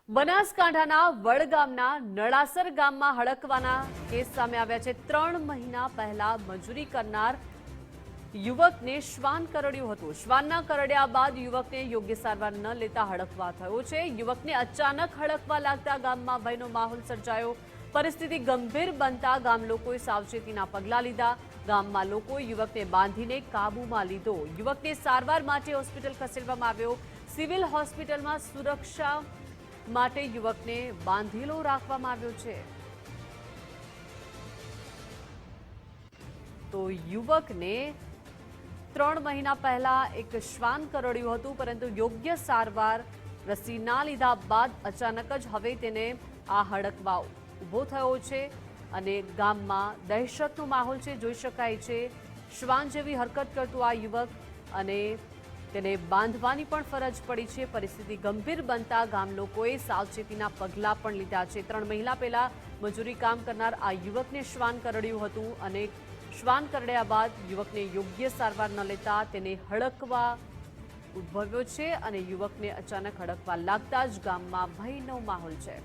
બનાસકાંઠાના વડગામના નળાસર ગામમાં હડકવાના કેસ સામે આવ્યા છે। 3 મહિના પહેલા મજૂરી કરનાર યુવકને શ્વાન કરડ્યું હતું। શ્વાનના કરડ્યા બાદ યુવકને યોગ્ય સારવાર ન લેતા હડકવા થયો છે। યુવકને અચાનક હડકવા લાગતા ગામમાં ભયનો માહોલ સર્જાયો। પરિસ્થિતિ ગંભીર બનતા ગામ લોકોએ સાવચેતીના પગલાં લીધા। ગામમાં લોકોએ યુવકને બાંધીને કાબૂમાં લીધો। યુવકને સારવાર માટે હોસ્પિટલ ખસેડવામાં આવ્યો। સિવિલ હોસ્પિટલમાં સુરક્ષા માટે યુવકને બાંધેલો રાખવામાં આવ્યો છે। તો યુવકને 3 મહિના પહેલા એક શ્વાન કરડ્યું હતું, પરંતુ યોગ્ય સારવાર રસી ના લીધા બાદ અચાનક જ હવે તેને આ હડકવા ઊભો થયો છે અને ગામમાં દહેશતનો માહોલ છે, જોઈ શકાય છે। શ્વાન જેવી હરકત કરતું આ યુવક અને તેને બાંધવાની પણ ફરજ પડી છે। પરિસ્થિતિ ગંભીર બનતા ગામ લોકોએ સાવચેતીના પગલાં પણ લીધા છે। 3 મહિના પહેલા મજૂરી કામ કરનાર આ યુવકને શ્વાન કરડ્યું હતું અને શ્વાન કરડ્યા બાદ યુવકને યોગ્ય સારવાર ન લેતા તેને હડકવા ઉદ્ભવ્યો છે અને યુવકને અચાનક હડકવા લાગતા જ ગામમાં ભયનો માહોલ છે।